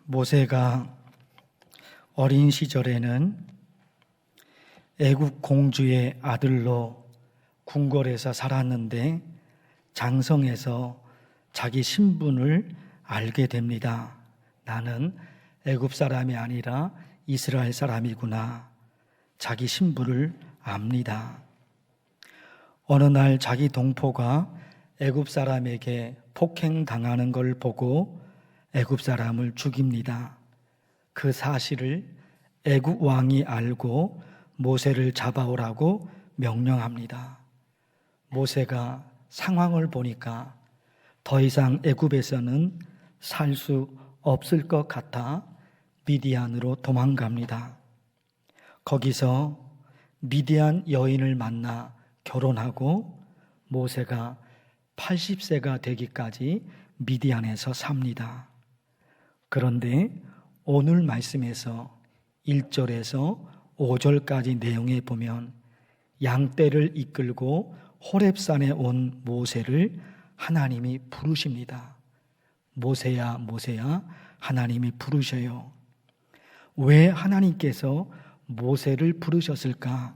모세가 어린 시절에는 애굽 공주의 아들로 궁궐에서 살았는데 장성해서 자기 신분을 알게 됩니다. 나는 애굽 사람이 아니라 이스라엘 사람이구나. 자기 신분을 압니다. 어느 날 자기 동포가 애굽 사람에게 폭행당하는 걸 보고 애굽 사람을 죽입니다. 그 사실을 애굽 왕이 알고 모세를 잡아오라고 명령합니다. 모세가 상황을 보니까 더 이상 애굽에서는 살 수 없을 것 같아 미디안으로 도망갑니다. 거기서 미디안 여인을 만나 결혼하고 모세가 80세가 되기까지 미디안에서 삽니다. 그런데 오늘 말씀에서 1절에서 5절까지 내용에 보면 양떼를 이끌고 호렙산에 온 모세를 하나님이 부르십니다. 모세야, 모세야, 하나님이 부르셔요. 왜 하나님께서 모세를 부르셨을까?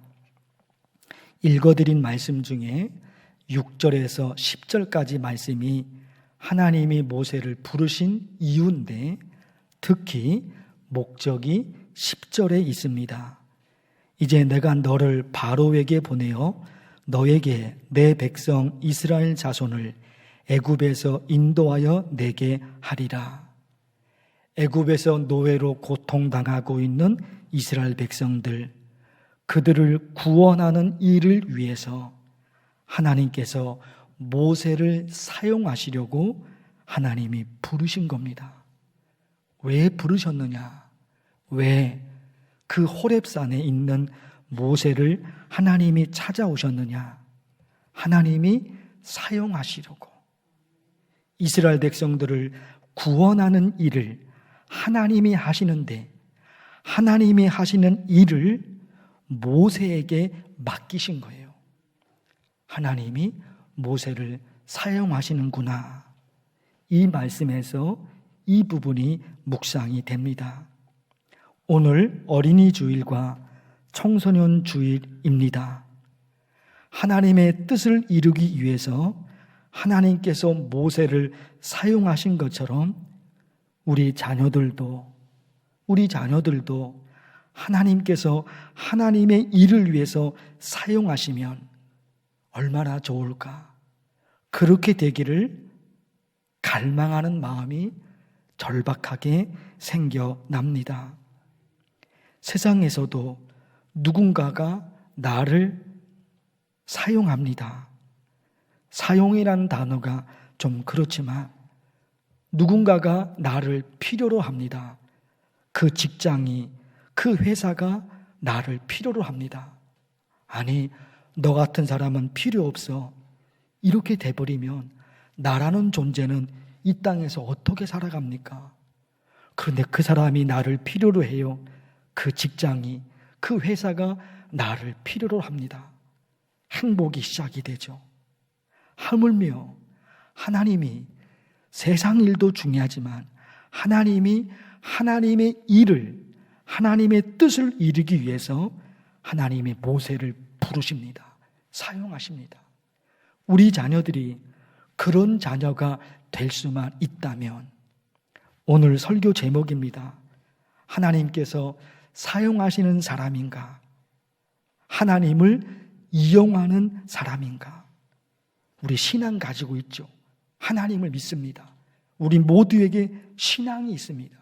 읽어드린 말씀 중에 6절에서 10절까지 말씀이 하나님이 모세를 부르신 이유인데 특히 목적이 10절에 있습니다. 이제 내가 너를 바로에게 보내어 너에게 내 백성 이스라엘 자손을 애굽에서 인도하여 내게 하리라. 애굽에서 노예로 고통당하고 있는 이스라엘 백성들, 그들을 구원하는 일을 위해서 하나님께서 모세를 사용하시려고 하나님이 부르신 겁니다. 왜 부르셨느냐? 왜 그 호렙산에 있는 모세를 하나님이 찾아오셨느냐? 하나님이 사용하시려고. 이스라엘 백성들을 구원하는 일을 하나님이 하시는데 하나님이 하시는 일을 모세에게 맡기신 거예요. 하나님이 모세를 사용하시는구나. 이 말씀에서 이 부분이 묵상이 됩니다. 오늘 어린이 주일과 청소년 주일입니다. 하나님의 뜻을 이루기 위해서 하나님께서 모세를 사용하신 것처럼 우리 자녀들도 하나님께서 하나님의 일을 위해서 사용하시면 얼마나 좋을까? 그렇게 되기를 갈망하는 마음이 절박하게 생겨납니다. 세상에서도 누군가가 나를 사용합니다. 사용이라는 단어가 좀 그렇지만 누군가가 나를 필요로 합니다. 그 직장이, 그 회사가 나를 필요로 합니다. 아니, 너 같은 사람은 필요 없어. 이렇게 돼버리면 나라는 존재는 이 땅에서 어떻게 살아갑니까? 그런데 그 사람이 나를 필요로 해요. 그 직장이, 그 회사가 나를 필요로 합니다. 행복이 시작이 되죠. 하물며 하나님이 세상 일도 중요하지만 하나님이 하나님의 일을, 하나님의 뜻을 이루기 위해서 하나님이 모세를 부르십니다. 사용하십니다. 우리 자녀들이 그런 자녀가 될 수만 있다면, 오늘 설교 제목입니다. 하나님께서 사용하시는 사람인가? 하나님을 이용하는 사람인가? 우리 신앙 가지고 있죠. 하나님을 믿습니다. 우리 모두에게 신앙이 있습니다.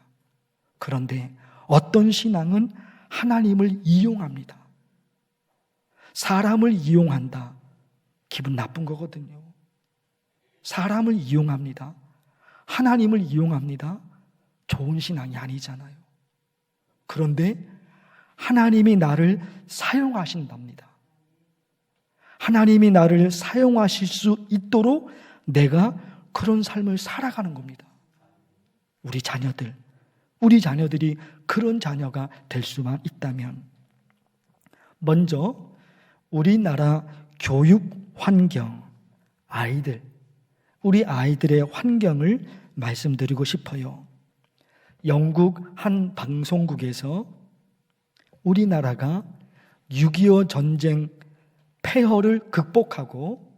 그런데 어떤 신앙은 하나님을 이용합니다. 사람을 이용한다. 기분 나쁜 거거든요. 사람을 이용합니다. 하나님을 이용합니다. 좋은 신앙이 아니잖아요. 그런데 하나님이 나를 사용하신답니다. 하나님이 나를 사용하실 수 있도록 내가 그런 삶을 살아가는 겁니다. 우리 자녀들이 그런 자녀가 될 수만 있다면, 먼저 우리나라 교육 환경, 우리 아이들의 환경을 말씀드리고 싶어요. 영국 한 방송국에서 우리나라가 6.25 전쟁 폐허를 극복하고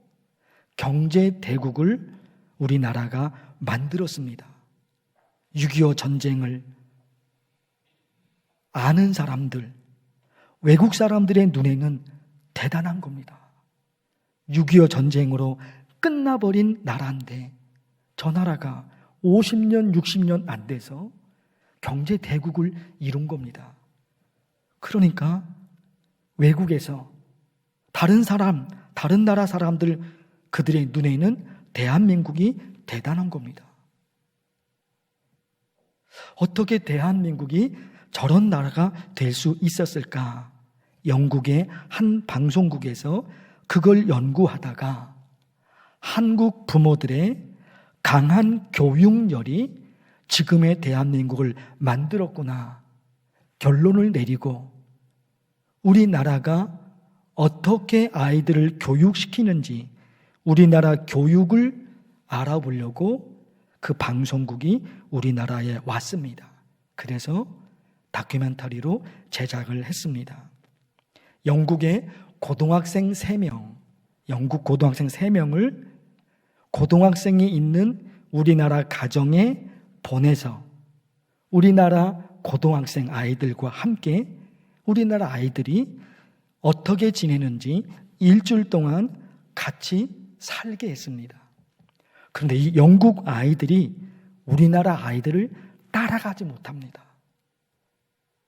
경제 대국을 우리나라가 만들었습니다. 6.25 전쟁을 아는 사람들, 외국 사람들의 눈에는 대단한 겁니다. 6.25 전쟁으로 끝나버린 나라인데 저 나라가 50년, 60년 안 돼서 경제 대국을 이룬 겁니다. 그러니까 외국에서 다른 나라 사람들 그들의 눈에는 대한민국이 대단한 겁니다. 어떻게 대한민국이 저런 나라가 될 수 있었을까? 영국의 한 방송국에서 그걸 연구하다가 한국 부모들의 강한 교육열이 지금의 대한민국을 만들었구나 결론을 내리고 우리나라가 어떻게 아이들을 교육시키는지 우리나라 교육을 알아보려고 그 방송국이 우리나라에 왔습니다. 그래서 다큐멘터리로 제작을 했습니다. 영국의 고등학생 3명, 영국 고등학생 3명을 고등학생이 있는 우리나라 가정에 보내서 우리나라 고등학생 아이들과 함께 우리나라 아이들이 어떻게 지내는지 일주일 동안 같이 살게 했습니다. 그런데 이 영국 아이들이 우리나라 아이들을 따라가지 못합니다.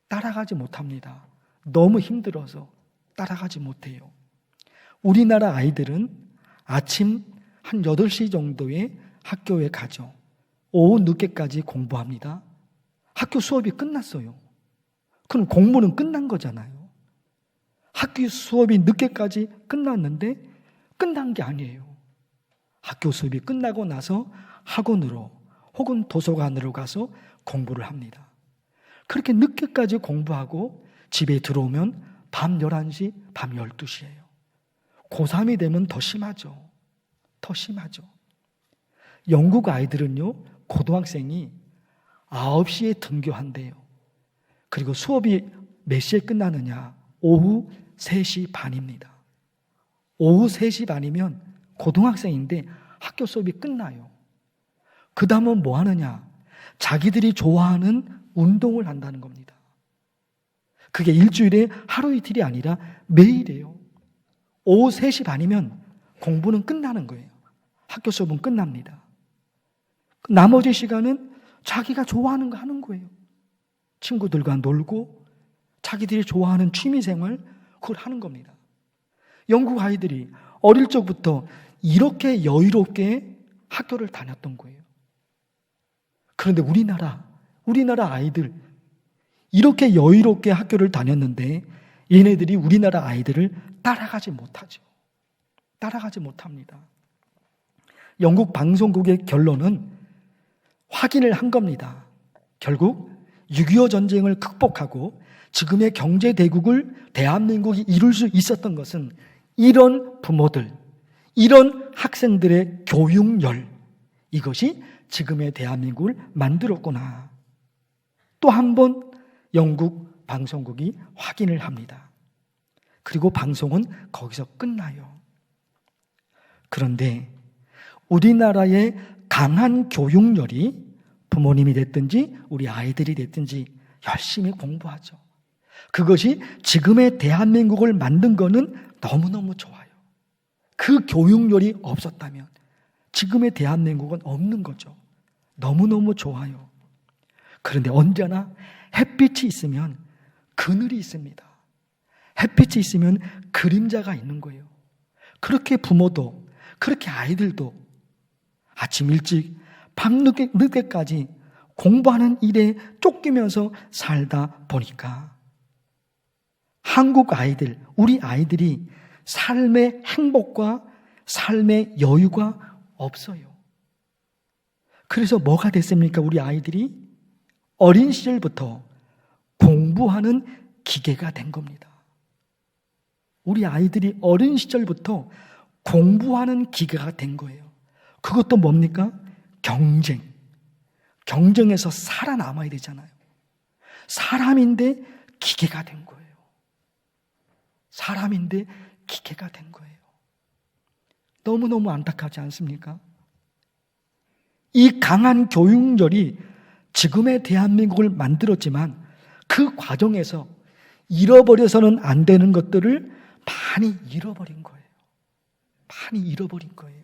따라가지 못합니다. 너무 힘들어서 따라가지 못해요. 우리나라 아이들은 아침 한 8시 정도에 학교에 가죠. 오후 늦게까지 공부합니다. 학교 수업이 끝났어요. 그럼 공부는 끝난 거잖아요. 학교 수업이 늦게까지 끝났는데 끝난 게 아니에요. 학교 수업이 끝나고 나서 학원으로 혹은 도서관으로 가서 공부를 합니다. 그렇게 늦게까지 공부하고 집에 들어오면 밤 11시, 밤 12시예요. 고3이 되면 더 심하죠. 더 심하죠. 영국 아이들은요, 고등학생이 9시에 등교한대요. 그리고 수업이 몇 시에 끝나느냐? 오후 3시 반입니다. 오후 3시 반이면 고등학생인데 학교 수업이 끝나요. 그 다음은 뭐 하느냐? 자기들이 좋아하는 운동을 한다는 겁니다. 그게 일주일에 하루 이틀이 아니라 매일이에요. 오후 3시 반이면 공부는 끝나는 거예요. 학교 수업은 끝납니다. 나머지 시간은 자기가 좋아하는 거 하는 거예요. 친구들과 놀고 자기들이 좋아하는 취미생활 그걸 하는 겁니다. 영국 아이들이 어릴 적부터 이렇게 여유롭게 학교를 다녔던 거예요. 그런데 우리나라 아이들 이렇게 여유롭게 학교를 다녔는데 얘네들이 우리나라 아이들을 따라가지 못하죠. 따라가지 못합니다. 영국 방송국의 결론은 확인을 한 겁니다. 결국 6.25 전쟁을 극복하고 지금의 경제대국을 대한민국이 이룰 수 있었던 것은 이런 부모들, 이런 학생들의 교육열, 이것이 지금의 대한민국을 만들었구나. 또 한 번 영국 방송국이 확인을 합니다. 그리고 방송은 거기서 끝나요. 그런데 우리나라의 강한 교육열이 부모님이 됐든지 우리 아이들이 됐든지 열심히 공부하죠. 그것이 지금의 대한민국을 만든 거는 너무너무 좋아요. 그 교육열이 없었다면 지금의 대한민국은 없는 거죠. 너무너무 좋아요. 그런데 언제나 햇빛이 있으면 그늘이 있습니다. 햇빛이 있으면 그림자가 있는 거예요. 그렇게 부모도 그렇게 아이들도 아침 일찍 밤 늦게까지 공부하는 일에 쫓기면서 살다 보니까 한국 아이들, 우리 아이들이 삶의 행복과 삶의 여유가 없어요. 그래서 뭐가 됐습니까? 우리 아이들이 어린 시절부터 공부하는 기계가 된 겁니다. 우리 아이들이 어린 시절부터 공부하는 기계가 된 거예요. 그것도 뭡니까? 경쟁에서 살아남아야 되잖아요. 사람인데 기계가 된 거예요. 사람인데 기계가 된 거예요. 너무너무 안타깝지 않습니까? 이 강한 교육열이 지금의 대한민국을 만들었지만 그 과정에서 잃어버려서는 안 되는 것들을 많이 잃어버린 거예요. 많이 잃어버린 거예요.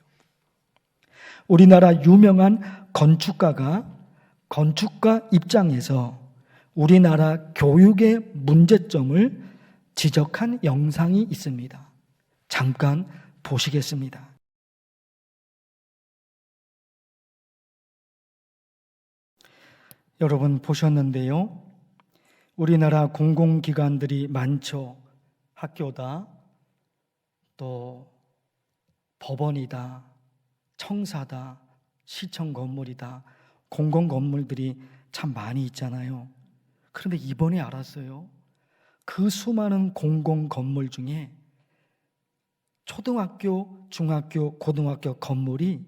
우리나라 유명한 건축가가 건축가 입장에서 우리나라 교육의 문제점을 지적한 영상이 있습니다. 잠깐 보시겠습니다. 여러분 보셨는데요. 우리나라 공공기관들이 많죠. 학교다, 또 법원이다, 청사다, 시청 건물이다, 공공건물들이 참 많이 있잖아요. 그런데 이번에 알았어요. 그 수많은 공공건물 중에 초등학교, 중학교, 고등학교 건물이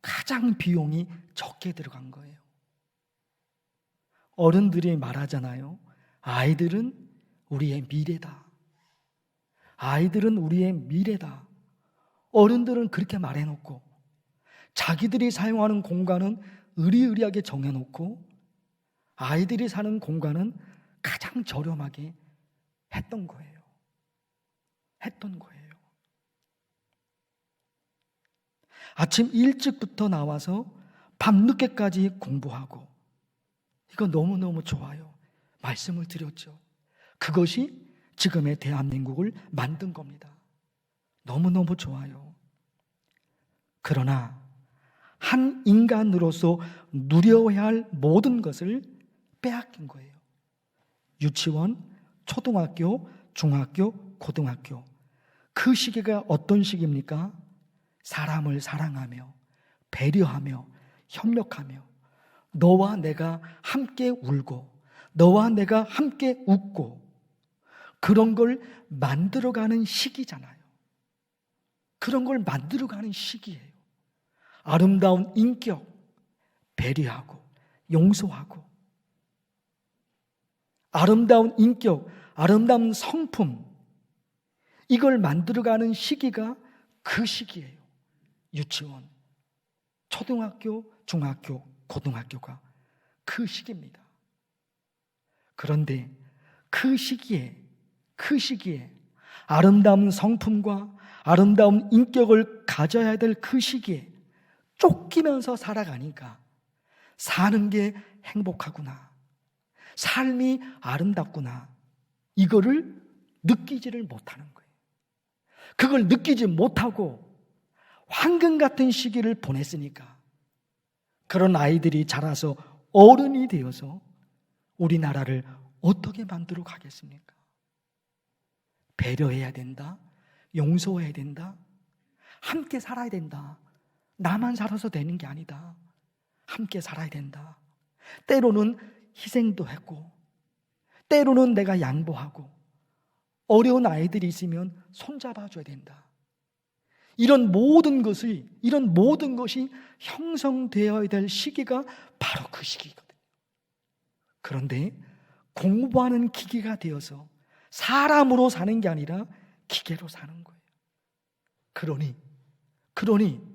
가장 비용이 적게 들어간 거예요. 어른들이 말하잖아요. 아이들은 우리의 미래다. 아이들은 우리의 미래다. 어른들은 그렇게 말해놓고 자기들이 사용하는 공간은 으리으리하게 정해놓고 아이들이 사는 공간은 가장 저렴하게 했던 거예요. 했던 거예요. 아침 일찍부터 나와서 밤늦게까지 공부하고, 이거 너무너무 좋아요. 말씀을 드렸죠. 그것이 지금의 대한민국을 만든 겁니다. 너무너무 좋아요. 그러나 한 인간으로서 누려야 할 모든 것을 빼앗긴 거예요. 유치원, 초등학교, 중학교, 고등학교. 그 시기가 어떤 시기입니까? 사람을 사랑하며 배려하며 협력하며 너와 내가 함께 울고 너와 내가 함께 웃고 그런 걸 만들어가는 시기잖아요. 그런 걸 만들어가는 시기예요. 아름다운 인격, 배려하고 용서하고 아름다운 인격, 아름다운 성품, 이걸 만들어가는 시기가 그 시기예요. 유치원, 초등학교, 중학교, 고등학교가 그 시기입니다. 그런데 그 시기에 아름다운 성품과 아름다운 인격을 가져야 될 그 시기에 쫓기면서 살아가니까 사는 게 행복하구나, 삶이 아름답구나, 이거를 느끼지를 못하는 거예요. 그걸 느끼지 못하고 황금 같은 시기를 보냈으니까 그런 아이들이 자라서 어른이 되어서 우리나라를 어떻게 만들어 가겠습니까? 배려해야 된다, 용서해야 된다, 함께 살아야 된다. 나만 살아서 되는 게 아니다. 함께 살아야 된다. 때로는 희생도 했고 때로는 내가 양보하고 어려운 아이들이 있으면 손잡아줘야 된다. 이런 모든 것이 형성되어야 될 시기가 바로 그 시기거든요. 그런데 공부하는 기계가 되어서 사람으로 사는 게 아니라 기계로 사는 거예요. 그러니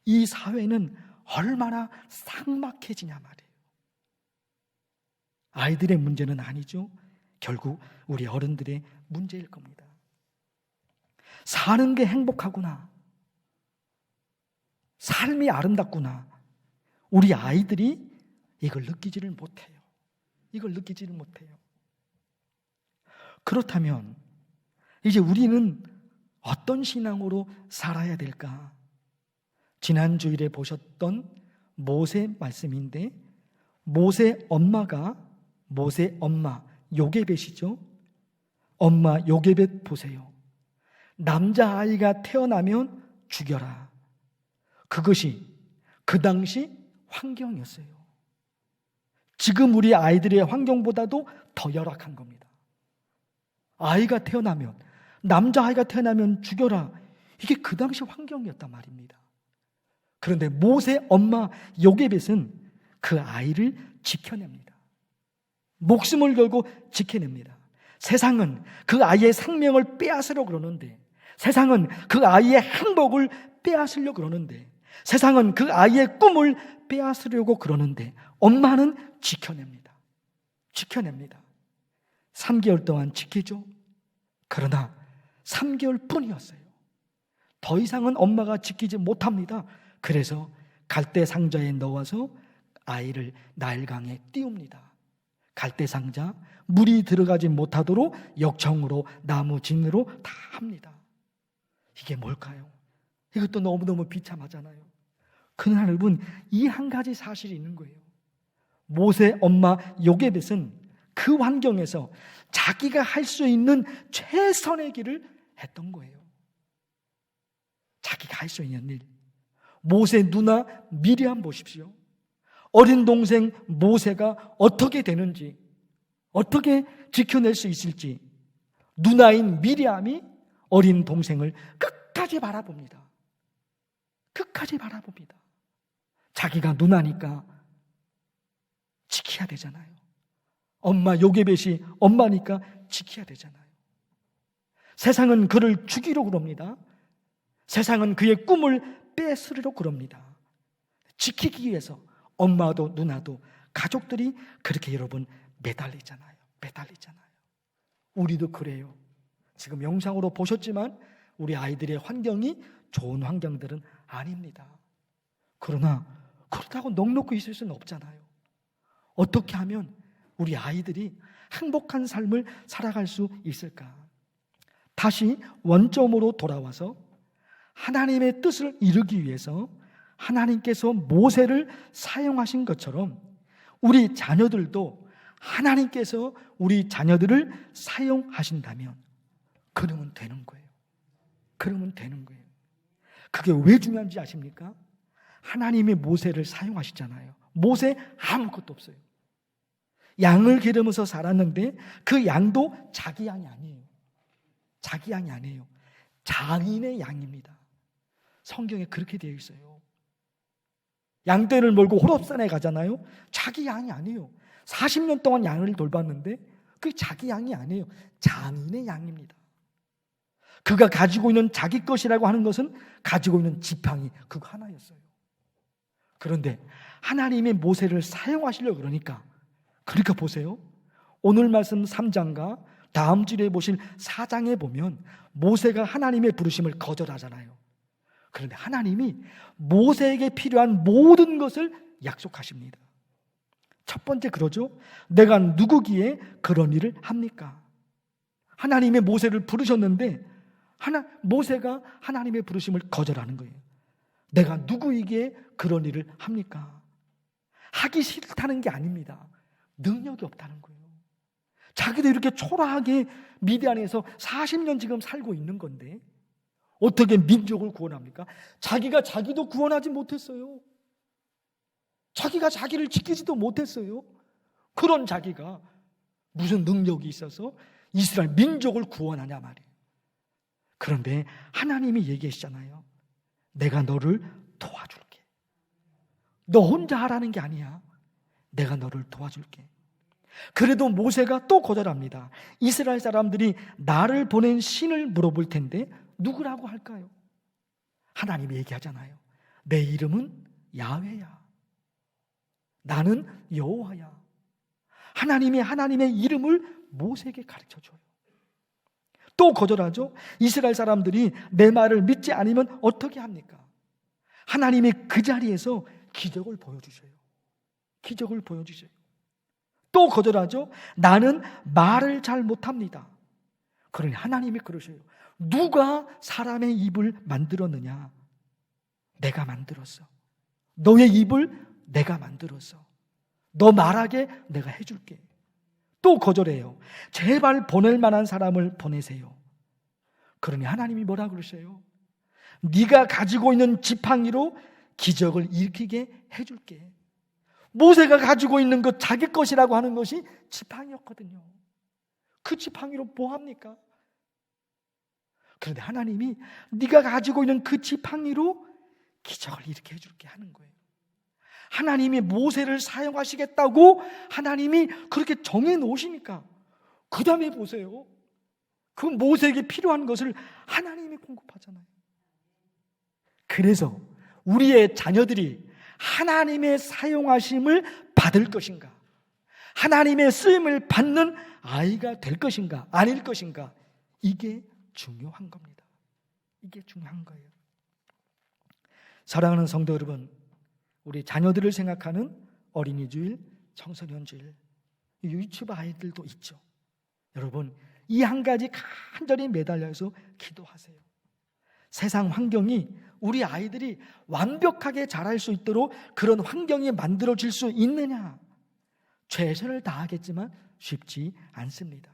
이 사회는 얼마나 삭막해지냐 말이에요. 아이들의 문제는 아니죠. 결국 우리 어른들의 문제일 겁니다. 사는 게 행복하구나, 삶이 아름답구나, 우리 아이들이 이걸 느끼지를 못해요. 그렇다면 이제 우리는 어떤 신앙으로 살아야 될까? 지난 주일에 보셨던 모세 말씀인데, 모세 엄마 요게벳이죠. 엄마 요게벳 보세요. 남자아이가 태어나면 죽여라. 그것이 그 당시 환경이었어요. 지금 우리 아이들의 환경보다도 더 열악한 겁니다. 남자아이가 태어나면 죽여라. 이게 그 당시 환경이었단 말입니다. 그런데 모세 엄마 요게벳은 그 아이를 지켜냅니다. 목숨을 걸고 지켜냅니다. 세상은 그 아이의 생명을 빼앗으려 그러는데, 세상은 그 아이의 행복을 빼앗으려 그러는데, 세상은 그 아이의 꿈을 빼앗으려고 그러는데, 엄마는 지켜냅니다. 지켜냅니다. 3개월 동안 지키죠. 그러나 3개월 뿐이었어요. 더 이상은 엄마가 지키지 못합니다. 그래서 갈대 상자에 넣어서 아이를 나일강에 띄웁니다. 갈대 상자, 물이 들어가지 못하도록 역청으로 나무 진으로 다 합니다. 이게 뭘까요? 이것도 너무너무 비참하잖아요. 그러나 여러분, 이 한 가지 사실이 있는 거예요. 모세 엄마 요게벳은 그 환경에서 자기가 할 수 있는 최선의 길을 했던 거예요. 자기가 할 수 있는 일. 모세 누나 미리암 보십시오. 어린 동생 모세가 어떻게 되는지, 어떻게 지켜낼 수 있을지 누나인 미리암이 어린 동생을 끝까지 바라봅니다. 끝까지 바라봅니다. 자기가 누나니까 지켜야 되잖아요. 엄마 요게벳이 엄마니까 지켜야 되잖아요. 세상은 그를 죽이려고 그럽니다. 세상은 그의 꿈을 뺏으려고 그럽니다. 지키기 위해서 엄마도 누나도 가족들이 그렇게 여러분 매달리잖아요. 매달리잖아요. 우리도 그래요. 지금 영상으로 보셨지만 우리 아이들의 환경이 좋은 환경들은 아닙니다. 그러나 그렇다고 넋놓고 있을 수는 없잖아요. 어떻게 하면 우리 아이들이 행복한 삶을 살아갈 수 있을까? 다시 원점으로 돌아와서 하나님의 뜻을 이루기 위해서 하나님께서 모세를 사용하신 것처럼 우리 자녀들도 하나님께서 우리 자녀들을 사용하신다면 그러면 되는 거예요. 그러면 되는 거예요. 그게 왜 중요한지 아십니까? 하나님이 모세를 사용하시잖아요. 모세 아무것도 없어요. 양을 기르면서 살았는데 그 양도 자기 양이 아니에요. 자기 양이 아니에요. 장인의 양입니다. 성경에 그렇게 되어 있어요. 양떼를 몰고 호렙산에 가잖아요. 자기 양이 아니에요. 40년 동안 양을 돌봤는데 그게 자기 양이 아니에요. 장인의 양입니다. 그가 가지고 있는 자기 것이라고 하는 것은 가지고 있는 지팡이 그거 하나였어요. 그런데 하나님이 모세를 사용하시려고 그러니까 보세요. 오늘 말씀 3장과 다음 주에 보실 4장에 보면 모세가 하나님의 부르심을 거절하잖아요. 그런데 하나님이 모세에게 필요한 모든 것을 약속하십니다. 첫 번째 그러죠. 내가 누구기에 그런 일을 합니까? 하나님의 모세를 부르셨는데 모세가 하나님의 부르심을 거절하는 거예요. 내가 누구이기에 그런 일을 합니까? 하기 싫다는 게 아닙니다. 능력이 없다는 거예요. 자기도 이렇게 초라하게 미디안에서 40년 지금 살고 있는 건데 어떻게 민족을 구원합니까? 자기가 자기도 구원하지 못했어요. 자기가 자기를 지키지도 못했어요. 그런 자기가 무슨 능력이 있어서 이스라엘 민족을 구원하냐 말이에요. 그런데 하나님이 얘기하시잖아요. 내가 너를 도와줄게. 너 혼자 하라는 게 아니야. 내가 너를 도와줄게. 그래도 모세가 또 거절합니다. 이스라엘 사람들이 나를 보낸 신을 물어볼 텐데 누구라고 할까요? 하나님이 얘기하잖아요. 내 이름은 야훼야. 나는 여호와야. 하나님의 이름을 모세에게 가르쳐줘요. 또 거절하죠. 이스라엘 사람들이 내 말을 믿지 않으면 어떻게 합니까? 하나님이 그 자리에서 기적을 보여주셔요. 기적을 보여주셔요. 또 거절하죠. 나는 말을 잘 못합니다. 그러니 하나님이 그러셔요. 누가 사람의 입을 만들었느냐? 내가 만들었어. 너의 입을 내가 만들었어. 너 말하게 내가 해줄게. 또 거절해요. 제발 보낼 만한 사람을 보내세요. 그러니 하나님이 뭐라 그러셔요? 네가 가지고 있는 지팡이로 기적을 일으키게 해줄게. 모세가 가지고 있는 것 자기 것이라고 하는 것이 지팡이였거든요. 그 지팡이로 뭐 합니까? 그런데 하나님이 네가 가지고 있는 그 지팡이로 기적을 일으켜 줄게 하는 거예요. 하나님이 모세를 사용하시겠다고 하나님이 그렇게 정해 놓으시니까 그 다음에 보세요. 그 모세에게 필요한 것을 하나님이 공급하잖아요. 그래서 우리의 자녀들이 하나님의 사용하심을 받을 것인가, 하나님의 쓰임을 받는 아이가 될 것인가 아닐 것인가, 이게 중요한 겁니다. 이게 중요한 거예요. 사랑하는 성도 여러분, 우리 자녀들을 생각하는 어린이 주일, 청소년 주일, 유치부 아이들도 있죠. 여러분, 이 한 가지 간절히 매달려서 기도하세요. 세상 환경이 우리 아이들이 완벽하게 자랄 수 있도록 그런 환경이 만들어질 수 있느냐? 최선을 다하겠지만 쉽지 않습니다.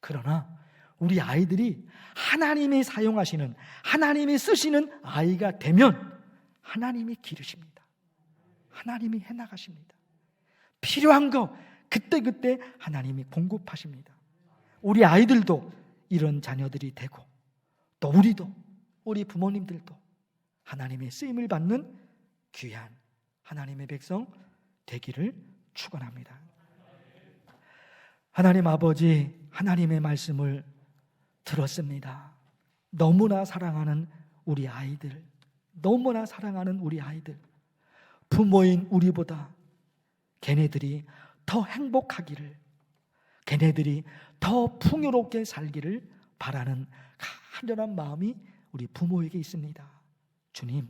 그러나 우리 아이들이 하나님이 사용하시는, 하나님이 쓰시는 아이가 되면 하나님이 기르십니다. 하나님이 해나가십니다. 필요한 거 그때그때 하나님이 공급하십니다. 우리 아이들도 이런 자녀들이 되고, 또 우리도, 우리 부모님들도 하나님의 쓰임을 받는 귀한 하나님의 백성 되기를 축원합니다. 하나님 아버지, 하나님의 말씀을 들었습니다. 너무나 사랑하는 우리 아이들, 너무나 사랑하는 우리 아이들, 부모인 우리보다 걔네들이 더 행복하기를, 걔네들이 더 풍요롭게 살기를 바라는 간절한 마음이 우리 부모에게 있습니다. 주님,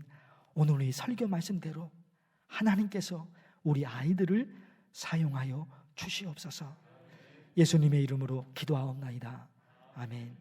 오늘 이 설교 말씀대로 하나님께서 우리 아이들을 사용하여 주시옵소서. 예수님의 이름으로 기도하옵나이다. 아멘.